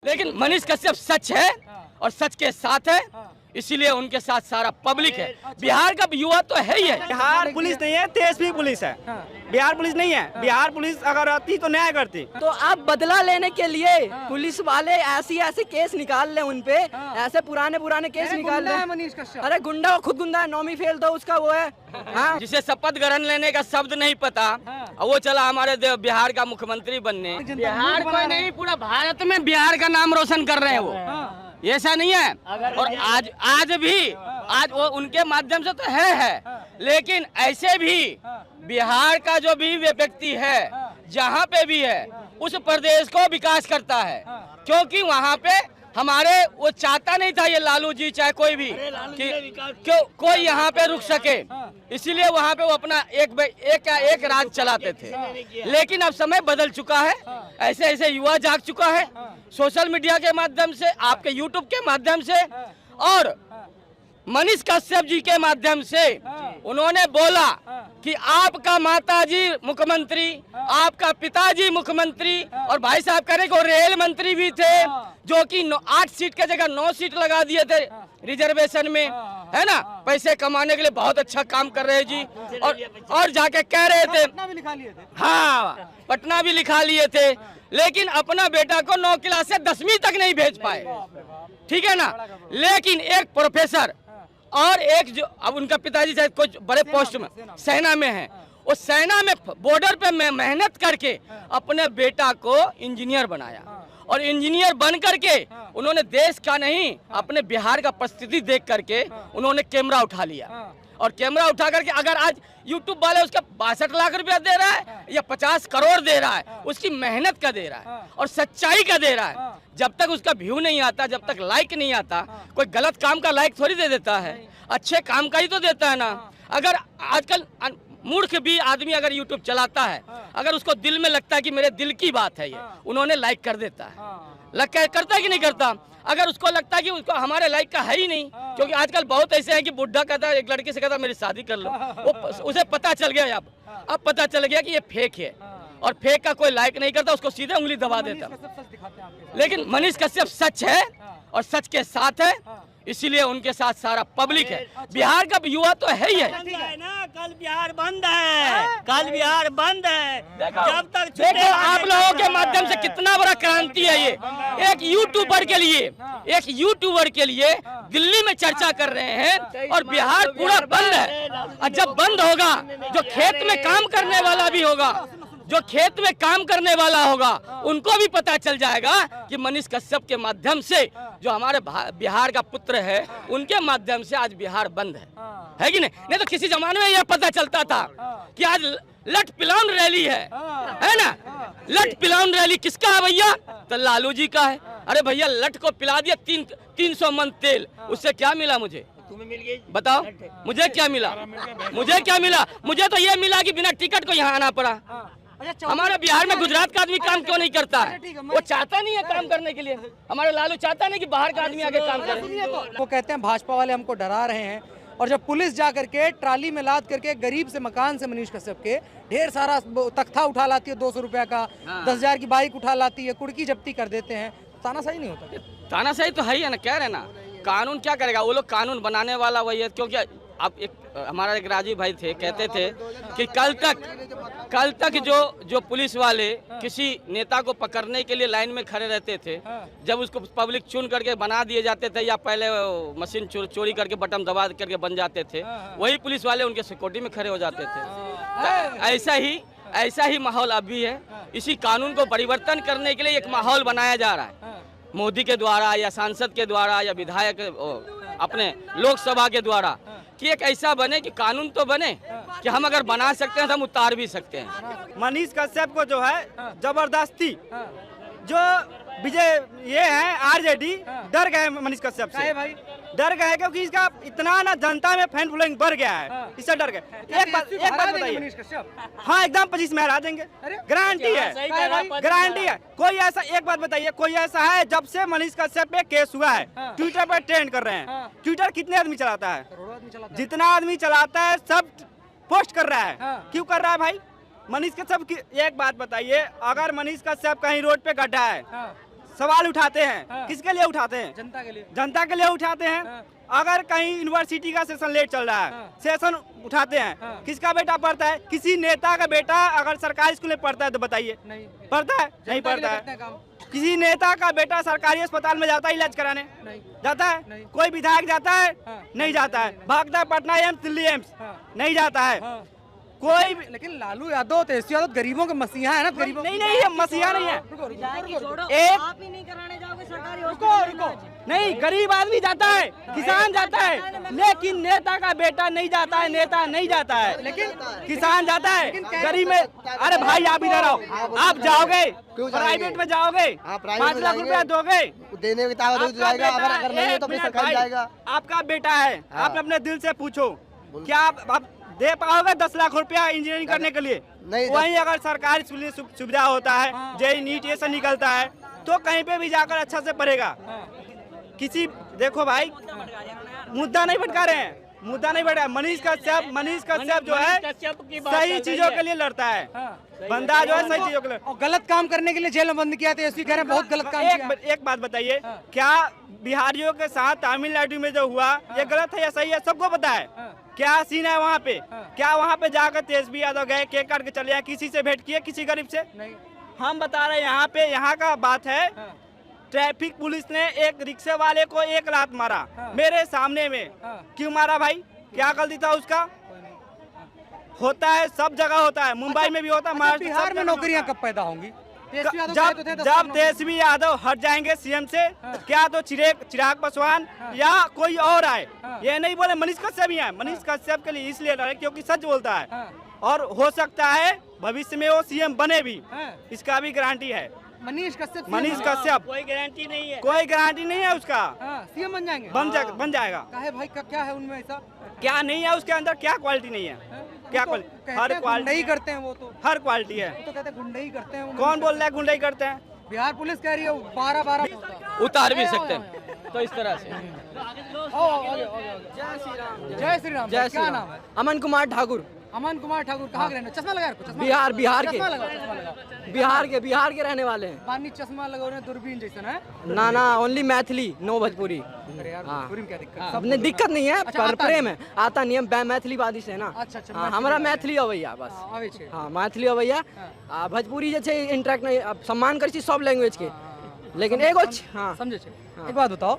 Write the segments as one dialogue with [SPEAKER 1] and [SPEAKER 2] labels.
[SPEAKER 1] लेकिन मनीष कश्यप सच है और सच के साथ है, इसीलिए उनके साथ सारा पब्लिक है। बिहार का युवा तो है ही है।
[SPEAKER 2] बिहार पुलिस नहीं है, तेजस्वी पुलिस है। बिहार पुलिस नहीं है। बिहार पुलिस अगर आती तो न्याय करती।
[SPEAKER 3] तो आप बदला लेने के लिए पुलिस वाले ऐसे केस निकाल ले उनपे, ऐसे पुराने केस निकाल ले।
[SPEAKER 2] मनीष कश्यप
[SPEAKER 3] अरे गुंडा, खुद गुंडा है, नौमी फेल तो उसका वो है। हाँ,
[SPEAKER 1] जिसे शपथ ग्रहण लेने का शब्द नहीं पता और वो चला हमारे बिहार का मुख्यमंत्री बनने। बिहार कोई नहीं, पूरा भारत में बिहार का नाम रोशन कर रहे हैं वो। ऐसा नहीं है। और आज वो उनके माध्यम से तो है, लेकिन ऐसे भी बिहार का जो भी व्यक्ति है, जहाँ पे भी है, उस प्रदेश को विकास करता है। क्योंकि वहाँ पे हमारे वो चाहता नहीं था, ये लालू जी चाहे कोई भी, कि क्यों कोई यहाँ पे रुक सके, इसीलिए वहाँ पे वो अपना एक राज चलाते थे। लेकिन अब समय बदल चुका है, ऐसे ऐसे युवा जाग चुका है, सोशल मीडिया के माध्यम से, आपके यूट्यूब के माध्यम से और मनीष कश्यप जी के माध्यम से उन्होंने बोला कि आपका माताजी मुख्यमंत्री, आपका पिताजी मुख्यमंत्री, और भाई साहब कह रहे कि वो रेल मंत्री भी थे, जो कि 8 सीट के जगह 9 सीट लगा दिए थे रिजर्वेशन में, है ना। पैसे कमाने के लिए बहुत अच्छा काम कर रहे जी। और जाके कह रहे थे,
[SPEAKER 2] पटना भी लिखा लिए थे।
[SPEAKER 1] हाँ, पटना भी लिखा लिए थे, लेकिन अपना बेटा को 9 क्लास से 10वीं तक नहीं भेज पाए, ठीक है ना। लेकिन एक प्रोफेसर और एक जो अब उनका पिताजी शायद कुछ बड़े पोस्ट में सेना में है, वो सेना में बॉर्डर पे मेहनत करके अपने बेटा को इंजीनियर बनाया, और इंजीनियर बन करके उन्होंने देश का नहीं, अपने बिहार का परिस्थिति देख करके उन्होंने कैमरा उठा लिया। और कैमरा उठा करके अगर आज यूट्यूब वाले उसका 62 लाख रुपया दे रहा है या 50 करोड़ दे रहा है, उसकी मेहनत का दे रहा है और सच्चाई का दे रहा है। जब तक उसका व्यू नहीं आता, जब तक लाइक नहीं आता, कोई गलत काम का लाइक थोड़ी दे देता है, अच्छे काम का ही तो देता है ना। अगर आजकल मूर्ख भी आदमी अगर यूट्यूब चलाता है, अगर उसको दिल में लगता है कि मेरे दिल की बात है ये, उन्होंने लाइक कर देता है। करता है कि नहीं करता। अगर उसको लगता है कि उसको हमारे लाइक का है ही नहीं, क्योंकि आजकल बहुत ऐसे हैं कि बुढ़ा कहता है, एक लड़की से कहता है मेरी शादी कर लो, वो उसे पता चल गया, अब पता चल गया कि ये फेक है, और फेक का कोई लाइक नहीं करता, उसको सीधे उंगली दबा देता। लेकिन मनीष कश्यप सच है और सच के साथ है, इसीलिए उनके साथ सारा पब्लिक है। बिहार का युवा तो है ही है
[SPEAKER 2] ना। कल बिहार बंद है, कल बिहार बंद है। जब तक
[SPEAKER 1] देखो आप लोगों के माध्यम से कितना बड़ा क्रांति है ये। एक यूट्यूबर के लिए दिल्ली में चर्चा कर रहे हैं और बिहार पूरा बंद है। और जब बंद होगा, जो खेत में काम करने वाला भी होगा, जो खेत में काम करने वाला होगा, उनको भी पता चल जाएगा कि मनीष कश्यप के माध्यम से जो हमारे बिहार का पुत्र है, उनके माध्यम से आज बिहार बंद है कि नहीं तो किसी जमाने में यह पता चलता था कि आज लट पिलाउन रैली है ना। लट पिलाउन रैली किसका है भैया? तो लालू जी का है। अरे भैया, लट को पिला दिया 300 मन तेल, उससे क्या मिला मुझे? बताओ, मुझे क्या मिला? मुझे तो ये मिला कि बिना टिकट को यहाँ आना पड़ा। हमारे बिहार में गुजरात का आदमी काम क्यों नहीं करता है? वो चाहता नहीं है काम करने के लिए। हमारे लालू चाहता नहीं कि बाहर का आदमी आगे काम करे।
[SPEAKER 4] वो कहते हैं भाजपा वाले हमको डरा रहे हैं, और जब पुलिस जा करके ट्राली में लाद करके गरीब से मकान से मनीष कश्यप के ढेर सारा तख्ता उठा लाती है, 200 रुपया का, 10,000 की बाइक उठा लाती है, कुर्की जब्ती कर देते हैं, तानाशाही नहीं होता?
[SPEAKER 1] तानाशाही तो है ही है ना, कह रहे ना। कानून क्या करेगा? वो लोग कानून बनाने वाला वही है। क्योंकि अब हमारा एक राजीव भाई थे, कहते थे कि कल तक जो पुलिस वाले किसी नेता को पकड़ने के लिए लाइन में खड़े रहते थे, जब उसको पब्लिक चुन करके बना दिए जाते थे, या पहले मशीन चोरी करके बटन दबा करके बन जाते थे, वही पुलिस वाले उनके सिक्योरिटी में खड़े हो जाते थे। ऐसा ही माहौल अब भी है। इसी कानून को परिवर्तन करने के लिए एक माहौल बनाया जा रहा है, मोदी के द्वारा या सांसद के द्वारा या विधायक अपने लोकसभा के द्वारा, कि एक ऐसा बने कि कानून तो बने कि हम अगर बना सकते हैं तो हम उतार भी सकते हैं।
[SPEAKER 2] मनीष कश्यप को जो है जबरदस्ती, जो विजय ये है आरजेडी, डर गए मनीष कश्यप से।
[SPEAKER 4] भाई
[SPEAKER 2] डर गए क्योंकि इसका इतना ना जनता में फैन फॉलोइंग बढ़ गया है, इससे डर गए। एक बात बताइए।
[SPEAKER 4] मनीष कश्यप
[SPEAKER 2] हाँ, एकदम 25 में हरा देंगे, गारंटी है। कोई ऐसा, एक बात बताइए, कोई ऐसा है जब से मनीष कश्यप पे केस हुआ है, ट्विटर पर ट्रेंड कर रहे हैं। ट्विटर कितने आदमी चलाता है? जितना आदमी चलाता है सब पोस्ट कर रहा है। क्यों कर रहा है भाई? मनीष कश्यप की एक बात बताइए, अगर मनीष कश्यप कहीं रोड पे गड्ढा है, सवाल उठाते हैं, किसके लिए उठाते हैं?
[SPEAKER 4] जनता के लिए।
[SPEAKER 2] जनता के लिए उठाते हैं। अगर कहीं यूनिवर्सिटी का सेशन लेट चल रहा है, सेशन उठाते हैं, किसका बेटा पढ़ता है? किसी नेता का बेटा अगर सरकारी स्कूल में पढ़ता है तो बताइए,
[SPEAKER 4] नहीं
[SPEAKER 2] पढ़ता है? नहीं पढ़ता
[SPEAKER 4] करते
[SPEAKER 2] है।
[SPEAKER 4] हैं काम।
[SPEAKER 2] किसी नेता का बेटा सरकारी अस्पताल में जाता है इलाज कराने?
[SPEAKER 4] नहीं।
[SPEAKER 2] जाता है?
[SPEAKER 4] नहीं।
[SPEAKER 2] कोई विधायक जाता है?
[SPEAKER 4] हाँ।
[SPEAKER 2] नहीं जाता है। भागता है पटना एम्स, दिल्ली एम्स, नहीं जाता है।
[SPEAKER 4] हाँ।
[SPEAKER 2] कोई भी-
[SPEAKER 4] लेकिन लालू यादव तेजस्वी यादव गरीबों के मसीहा है ना, गरीबों
[SPEAKER 2] नहीं नहीं, ये मसीहा नहीं है। एक
[SPEAKER 5] आप ही नहीं कराने जाओगे सरकारी
[SPEAKER 2] रुको नहीं, गरीब आदमी जाता है, किसान जाता है, लेकिन नेता का बेटा नहीं जाता है, नेता नहीं जाता है, लेकिन किसान जाता है। गरीब में, अरे भाई आप इधर आओ, आप जाओगे प्राइवेट में जाओगे, 5 लाख रुपया दोगे,
[SPEAKER 6] देने की ताकत जाएगा, अगर नहीं है तो फिर सरकारी जाएगा।
[SPEAKER 2] आपका बेटा है, आप अपने दिल से पूछो, क्या आप दे पाओगे 10 लाख रुपया इंजीनियरिंग करने के लिए?
[SPEAKER 6] नहीं।
[SPEAKER 2] वहीं अगर सरकारी सुविधा होता है, जेई नीट ये सब निकलता है, तो कहीं पे भी जाकर अच्छा से पढ़ेगा। किसी देखो भाई, मुद्दा नहीं भटका रहे हैं, मुद्दा नहीं भटका। मनीष कश्यप जो है सही चीजों के लिए लड़ता है, बंदा जो है सही चीजों के लिए।
[SPEAKER 4] और गलत काम करने के लिए जेल में बंद किया तेजस्वी कह रहे हैं बहुत गलत काम किया।
[SPEAKER 2] एक बात बताइए, क्या बिहारियों के साथ तमिलनाडु में जो हुआ ये गलत है या सही है? सबको पता है क्या सीन है वहाँ पे। क्या वहाँ पे जाकर तेजस्वी यादव गए, केक काट के चले आए, किसी से भेंट किए, किसी गरीब से?
[SPEAKER 4] नहीं।
[SPEAKER 2] हम बता रहे हैं यहाँ पे, यहाँ का बात है, ट्रैफिक पुलिस ने एक रिक्शे वाले को 1 लात मारा मेरे सामने में। क्यों मारा भाई? क्या गलती था उसका? होता है, सब जगह होता है, मुंबई में भी होता है, महाराष्ट्र
[SPEAKER 4] बिहार में नौकरियां कब पैदा होंगी? तेजस्वी यादव कहे तो थे 10 लाख
[SPEAKER 2] जब
[SPEAKER 4] नौकरी।
[SPEAKER 2] तेजस्वी यादव हट जाएंगे सीएम से, क्या तो चिराग पासवान या कोई और आए। ये नहीं बोले मनीष कश्यप ही आए। मनीष कश्यप के लिए इसलिए लड़े क्योंकि सच बोलता है, और हो सकता है भविष्य में वो सीएम बने भी, इसका भी गारंटी है।
[SPEAKER 4] मनीष कश्यप
[SPEAKER 2] कोई गारंटी नहीं है, कोई गारंटी नहीं है उसका।
[SPEAKER 4] सीएम बन जाएंगे,
[SPEAKER 2] बन जाएगा।
[SPEAKER 4] काहे भाई क्या है उनमें ऐसा?
[SPEAKER 2] क्या नहीं है उसके अंदर? क्या क्वालिटी नहीं है? क्या क्वालिटी? हर क्वालिटी
[SPEAKER 4] नहीं करते हैं वो तो
[SPEAKER 2] हर क्वालिटी है।
[SPEAKER 4] तो कहते हैं गुंडे ही करते हैं वो।
[SPEAKER 2] कौन बोल रहा है गुंडाई करते हैं?
[SPEAKER 4] बिहार पुलिस कह रही है 12
[SPEAKER 1] उतार भी सकते हैं, तो इस तरह से।
[SPEAKER 4] जय श्री राम।
[SPEAKER 3] जय श्री
[SPEAKER 4] क्या
[SPEAKER 3] राम।
[SPEAKER 4] नाम है?
[SPEAKER 3] अमन कुमार ठाकुर।
[SPEAKER 4] अमन कुमार ठाकुर कहाँ के रहने? चश्मा लगा रखो, चश्मा
[SPEAKER 3] बिहार के
[SPEAKER 4] चश्मा लगा।
[SPEAKER 3] बिहार के रहने वाले हैं।
[SPEAKER 4] पानी चश्मा लगा रहे, दूरबीन जैसा है।
[SPEAKER 3] ना ओनली मैथिली, नो भोजपुरी।
[SPEAKER 4] अरे यार
[SPEAKER 3] हाँ।
[SPEAKER 4] भोजपुरी में क्या दिक्कत?
[SPEAKER 3] अपने दिक्कत नहीं है,
[SPEAKER 4] अच्छा,
[SPEAKER 3] पर
[SPEAKER 4] आता
[SPEAKER 3] प्रेम है, आता नहीं है, मैथिली वादी से है ना।
[SPEAKER 4] अच्छा,
[SPEAKER 3] हाँ, हमारा मैथिली अवैया बस।
[SPEAKER 4] आवे छे।
[SPEAKER 3] हाँ, मैथिली अवैया। भोजपुरी जे छै इंटरेक्ट नहीं, अब सम्मान करै छी सब लैंग्वेज के, लेकिन एगो हाँ
[SPEAKER 4] समझे छे। एक बात बताओ,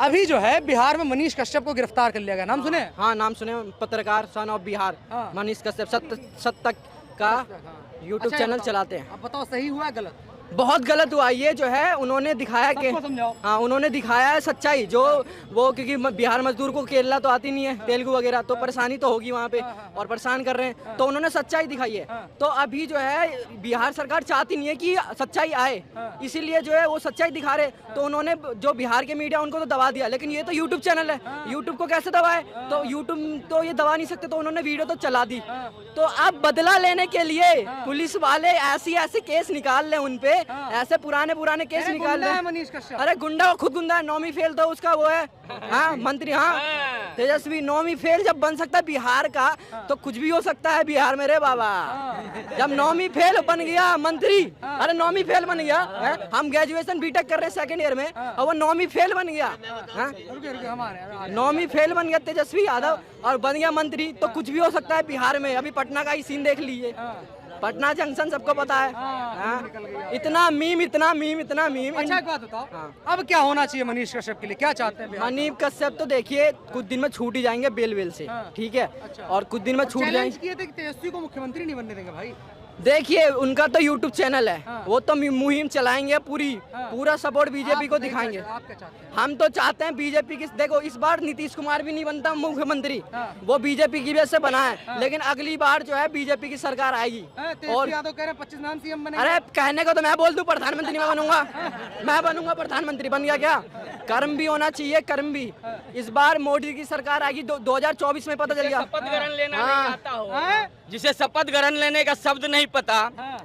[SPEAKER 4] अभी जो है बिहार में मनीष कश्यप को गिरफ्तार कर लिया गया, नाम सुने?
[SPEAKER 3] हाँ, नाम सुने, पत्रकार सन ऑफ बिहार मनीष कश्यप सत्य का यूट्यूब चैनल चलाते हैं।
[SPEAKER 4] अब बताओ सही हुआ गलत?
[SPEAKER 3] बहुत गलत हुआ ये जो है, उन्होंने दिखाया कि
[SPEAKER 4] सबको समझाओ।
[SPEAKER 3] हाँ, उन्होंने दिखाया है सच्चाई, जो वो क्योंकि बिहार मजदूर को केरला तो आती नहीं है, तेलुगु वगैरह, तो परेशानी तो होगी वहाँ पे, और परेशान कर रहे हैं, तो उन्होंने सच्चाई दिखाई है। तो अभी जो है बिहार सरकार चाहती नहीं है कि सच्चाई आए, इसीलिए जो है वो सच्चाई दिखा रहे, तो उन्होंने जो बिहार के मीडिया उनको तो दबा दिया, लेकिन ये तो यूट्यूब चैनल है, यूट्यूब को कैसे दबाए? तो यूट्यूब तो ये दबा नहीं सकते, तो उन्होंने वीडियो तो चला दी। तो अब बदला लेने के लिए पुलिस वाले ऐसे केस निकाल ले उनपे, ऐसे पुराने केस निकाल रहे हैं।
[SPEAKER 4] मनीष कश्यप
[SPEAKER 3] अरे गुंडा, खुद गुंडा है, नौमी फेल तो उसका वो है, हाँ मंत्री, हाँ तेजस्वी नौमी फेल जब बन सकता है बिहार का, तो कुछ भी हो सकता है बिहार में रे बाबा। जब नौमी फेल बन गया मंत्री, अरे नौमी फेल बन गया, हम ग्रेजुएशन बीटेक कर रहे हैं 2nd ईयर में, और वो नौमी फेल बन गया, नौमी फेल बन गया तेजस्वी यादव और बन गया मंत्री, तो कुछ भी हो सकता है बिहार में। अभी पटना का ही सीन देख लीजिए, पटना जंक्शन सबको पता है। इतना मीम।
[SPEAKER 4] अच्छा एक बात बताओ, अब क्या होना चाहिए मनीष कश्यप के लिए, क्या चाहते हैं?
[SPEAKER 3] मनीष कश्यप तो देखिए कुछ दिन में छूट ही जाएंगे बेल से, ठीक है, और कुछ दिन में छूट
[SPEAKER 4] चैलेंज
[SPEAKER 3] जाएंगे।
[SPEAKER 4] किए थे कि तेजस्वी को मुख्यमंत्री नहीं बनने देंगे भाई।
[SPEAKER 3] देखिए उनका तो यूट्यूब चैनल है, वो तो मुहिम चलाएंगे, पूरा सपोर्ट बीजेपी को दिखाएंगे।
[SPEAKER 4] आप क्या चाहते हैं?
[SPEAKER 3] हम तो चाहते हैं बीजेपी की, देखो इस बार नीतीश कुमार भी नहीं बनता मुख्यमंत्री, वो बीजेपी की वजह से बना है, लेकिन अगली बार जो है बीजेपी की सरकार आएगी।
[SPEAKER 4] और यादव कह रहे हैं 25 नाम सीएम बने।
[SPEAKER 3] अरे कहने को तो मैं बोल दूं प्रधानमंत्री मैं बनूंगा, मैं बनूंगा प्रधानमंत्री, बन गया क्या? कर्म भी होना चाहिए, कर्म भी। इस बार मोदी की सरकार आएगी 2024 में, पता चल गया।
[SPEAKER 1] शपथ ग्रहण लेना नहीं आता हो, जिसे शपथ ग्रहण लेने का शब्द नहीं पता,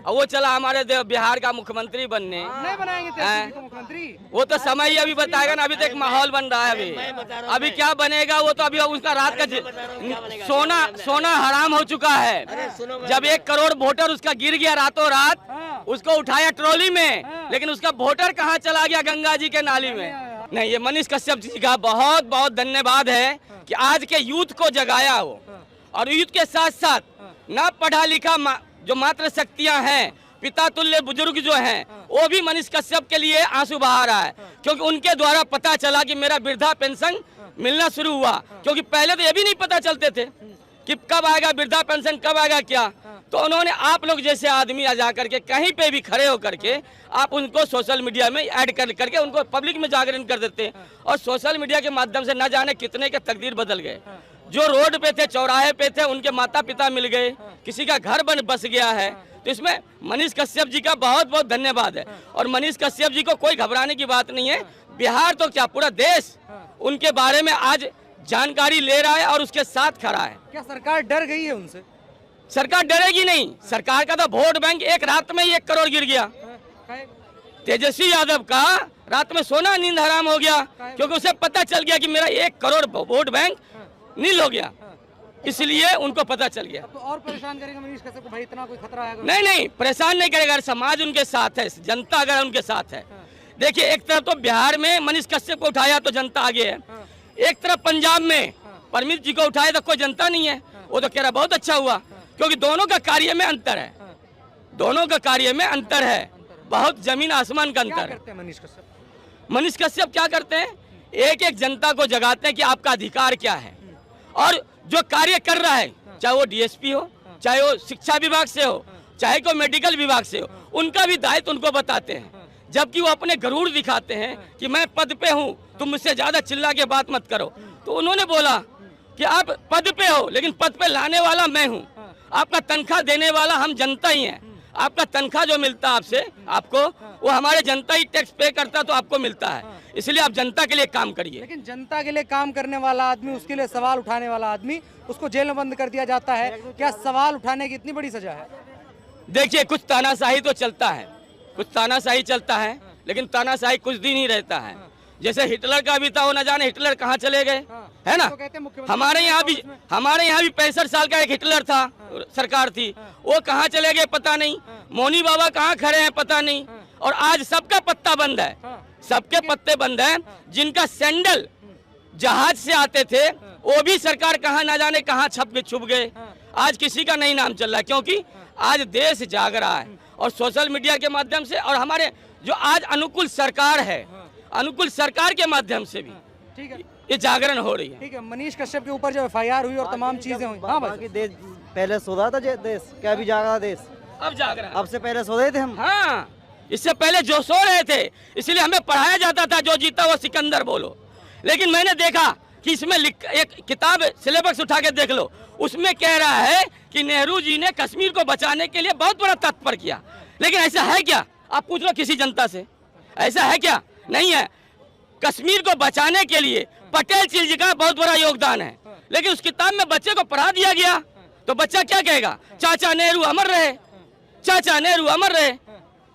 [SPEAKER 1] और वो चला हमारे बिहार का मुख्यमंत्री बनने।
[SPEAKER 4] नहीं बनाएंगे तेजस्वी को मुख्यमंत्री?
[SPEAKER 1] वो तो समय ही अभी बताएगा ना, अभी तो एक माहौल बन रहा है। अभी क्या बनेगा वो तो अभी उसका रात का सोना हराम हो चुका है। जब 1 करोड़ वोटर उसका गिर गया रातों रात, उसको उठाया ट्रॉली में, लेकिन उसका वोटर कहाँ चला गया? गंगा जी के नाली में। नहीं, ये मनीष कश्यप जी का बहुत बहुत धन्यवाद है कि आज के यूथ को जगाया हो, और यूथ के साथ साथ ना पढ़ा लिखा जो मात्र शक्तियां हैं, पिता तुल्य बुजुर्ग जो हैं, वो भी मनीष कश्यप के लिए आंसू बहा रहा है, क्योंकि उनके द्वारा पता चला कि मेरा वृद्धा पेंशन मिलना शुरू हुआ। क्योंकि पहले तो ये भी नहीं पता चलते थे कि कब आएगा वृद्धा पेंशन, कब आएगा क्या। तो उन्होंने आप लोग जैसे आदमी आ जा करके कहीं पे भी खड़े हो करके आप उनको सोशल मीडिया में ऐड कर करके उनको पब्लिक में जागरण कर देते हैं, और सोशल मीडिया के माध्यम से न जाने कितने के तकदीर बदल गए। जो रोड पे थे, चौराहे पे थे, उनके माता पिता मिल गए, किसी का घर बस गया है। तो इसमें मनीष कश्यप जी का बहुत बहुत धन्यवाद है। और मनीष कश्यप जी को कोई घबराने की बात नहीं है। बिहार तो क्या, पूरा देश उनके बारे में आज जानकारी ले रहा है और उसके साथ खड़ा है।
[SPEAKER 4] क्या सरकार डर गई है उनसे?
[SPEAKER 1] सरकार डरेगी नहीं। सरकार का तो वोट बैंक एक रात में ही 1 करोड़ गिर गया। तेजस्वी यादव का रात में सोना नींद हराम हो गया, क्योंकि उसे पता चल गया कि मेरा 1 करोड़ वोट बैंक नील हो गया, इसलिए उनको पता चल गया।
[SPEAKER 4] तो और परेशान करेगा मनीष कश्यप को? भाई इतना कोई खतरा है?
[SPEAKER 1] नहीं, परेशान नहीं करेगा। समाज उनके साथ है, जनता अगर उनके साथ है। देखिए, एक तरफ तो बिहार में मनीष कश्यप को उठाया तो जनता आगे है, एक तरफ पंजाब में परमित जी को उठाया तो कोई जनता नहीं है। वो तो कह रहा बहुत अच्छा हुआ, क्योंकि दोनों का कार्य में अंतर है, दोनों का कार्य में अंतर है, बहुत जमीन आसमान का अंतर है। मनीष कश्यप क्या करते हैं? एक एक जनता को जगाते हैं कि आपका अधिकार क्या है, और जो कार्य कर रहा है, चाहे वो डीएसपी हो, चाहे वो शिक्षा विभाग से हो, चाहे कोई मेडिकल विभाग से हो, उनका भी दायित्व उनको बताते हैं। जबकि वो अपने गरूर दिखाते हैं कि मैं पद पे हूँ, तुम मुझसे ज्यादा चिल्ला के बात मत करो। तो उन्होंने बोला कि आप पद पे हो, लेकिन पद पे लाने वाला मैं हूँ, आपका तनख्वाह देने वाला हम जनता ही हैं। आपका तनख्वाह जो मिलता है आपसे, आपको वो हमारे जनता ही टैक्स पे करता तो आपको मिलता है, इसलिए आप जनता के लिए काम करिए।
[SPEAKER 4] लेकिन जनता के लिए काम करने वाला आदमी, उसके लिए सवाल उठाने वाला आदमी, उसको जेल में बंद कर दिया जाता है। क्या सवाल उठाने की इतनी बड़ी सजा है?
[SPEAKER 1] देखिए, कुछ तानाशाही तो चलता है, कुछ तानाशाही चलता है, लेकिन तानाशाही कुछ दिन ही रहता है। जैसे हिटलर का भी था, वो न जाने हिटलर कहाँ चले गए, है ना। हमारे यहाँ भी 65 साल का एक हिटलर था, सरकार थी, वो कहाँ चले गए पता नहीं। मौनी बाबा कहाँ खड़े हैं पता नहीं। और आज सबका पत्ता बंद है, सबके पत्ते बंद हैं। जिनका सैंडल जहाज से आते थे, वो भी सरकार कहाँ न जाने कहाँ छुप गए। आज किसी का नहीं नाम चल रहा है, क्योंकि आज देश जाग रहा है, और सोशल मीडिया के माध्यम से, और हमारे जो आज अनुकूल सरकार है, अनुकूल सरकार के माध्यम से भी
[SPEAKER 4] ठीक है,
[SPEAKER 1] ये जागरण हो रही है।
[SPEAKER 4] ठीक है। मनीष कश्यप के ऊपर जो FIR हुई और तमाम चीजें हुई, हाँ भाई,
[SPEAKER 6] देश पहले सो रहा था, देश क्या अभी जाग रहा देश?
[SPEAKER 1] अब जाग रहा है।
[SPEAKER 6] अब से पहले सो रहे थे हम।
[SPEAKER 1] हाँ, इससे पहले जो सो रहे थे, इसलिए हमें पढ़ाया जाता था जो जीता वो सिकंदर बोलो। लेकिन मैंने देखा कि इसमें एक किताब सिलेबस उठा के देख लो, उसमें कह रहा है कि नेहरू जी ने कश्मीर को बचाने के लिए बहुत बड़ा तत्पर किया। लेकिन ऐसा है क्या? आप पूछ लो किसी जनता से, ऐसा है क्या? नहीं है। कश्मीर को बचाने के लिए पटेल जी का बहुत बड़ा योगदान है, लेकिन उस किताब में बच्चे को पढ़ा दिया गया, तो बच्चा क्या कहेगा? चाचा नेहरू अमर रहे, चाचा नेहरू अमर रहे।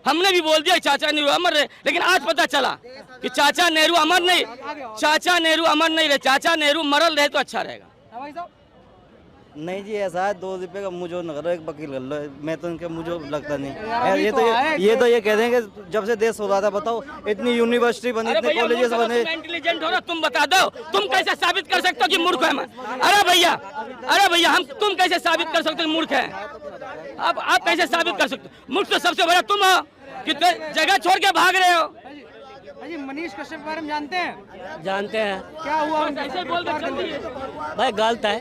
[SPEAKER 1] हमने भी बोल दिया चाचा नेहरू अमर रहे, लेकिन आज पता चला कि चाचा नेहरू अमर नहीं, चाचा नेहरू अमर नहीं रहे, चाचा नेहरू मरल रहे तो अच्छा रहेगा।
[SPEAKER 6] नहीं जी, ऐसा है, 2 रुपए का मुझे न करो, एक वकील कर लो। मैं तो इनके मुझे लगता नहीं। ये कह देंगे जब से देश हो रहा था, बताओ इतनी यूनिवर्सिटी बनी, इतने कॉलेजेस बने।
[SPEAKER 1] इंटेलिजेंट हो ना, तुम बता दो, तुम कैसे साबित कर सकते हो कि मूर्ख है? अरे भैया हम, तुम कैसे साबित कर सकते हो कि मूर्ख है? अब आप कैसे साबित कर सकते हो? मूर्ख तो सबसे बड़ा तुम हो, कितने जगह छोड़ के भाग रहे हो।
[SPEAKER 4] जी, मनीष कश्यप के बारे में जानते हैं?
[SPEAKER 5] जानते हैं।
[SPEAKER 4] क्या हुआ?
[SPEAKER 1] ऐसे बोल
[SPEAKER 5] भाई गलत है,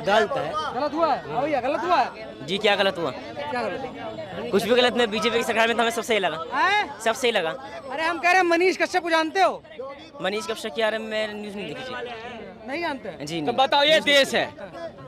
[SPEAKER 5] गलत है।
[SPEAKER 4] गलत हुआ है? भैया गलत हुआ है
[SPEAKER 5] जी, क्या गलत हुआ?
[SPEAKER 4] क्या गलत है?
[SPEAKER 5] कुछ भी गलत नहीं। बीजेपी की सरकार में तो हमें सब सही लगा, सब सही लगा।
[SPEAKER 4] अरे हम कह रहे हैं मनीष कश्यप को जानते हो?
[SPEAKER 5] मनीष कश्यप के बारे में मैंने न्यूज़ नहीं देखी जी।
[SPEAKER 4] नहीं जानते हैं?
[SPEAKER 5] जी
[SPEAKER 1] तो
[SPEAKER 5] नहीं।
[SPEAKER 1] बताओ, ये देश है,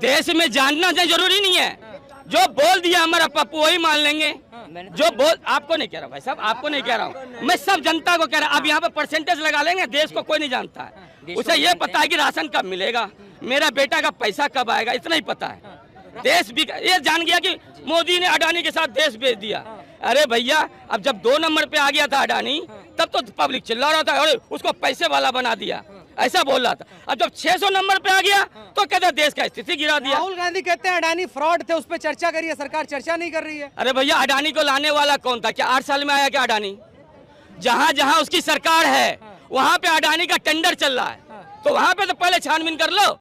[SPEAKER 1] देश में जानना जरूरी नहीं है, जो बोल दिया हमारा पप्पू वही मान लेंगे। जो बोल, आपको नहीं कह रहा भाई साहब, आपको नहीं कह रहा हूँ मैं, सब जनता को कह रहा हूँ। अब यहाँ पे परसेंटेज लगा लेंगे, देश को कोई नहीं जानता है। उसे ये पता है कि राशन कब मिलेगा, मेरा बेटा का पैसा कब आएगा, इतना ही पता है। देश भी ये जान गया कि मोदी ने अडानी के साथ देश बेच दिया। अरे भैया, अब जब 2 नंबर पे आ गया था अडानी, तब तो पब्लिक चिल्ला रहा था, अरे उसको पैसे वाला बना दिया, ऐसा बोल रहा था। अब जब 600 नंबर पे आ गया तो कहते देश का स्थिति गिरा दिया।
[SPEAKER 4] राहुल गांधी कहते हैं अडानी फ्रॉड थे, उस पर चर्चा करिए, सरकार चर्चा नहीं कर रही है।
[SPEAKER 1] अरे भैया, अडानी को लाने वाला कौन था? क्या 8 साल में आया क्या अडानी? जहाँ जहाँ उसकी सरकार है वहाँ पे अडानी का टेंडर चल रहा है, तो वहाँ पे तो पहले छानबीन कर लो।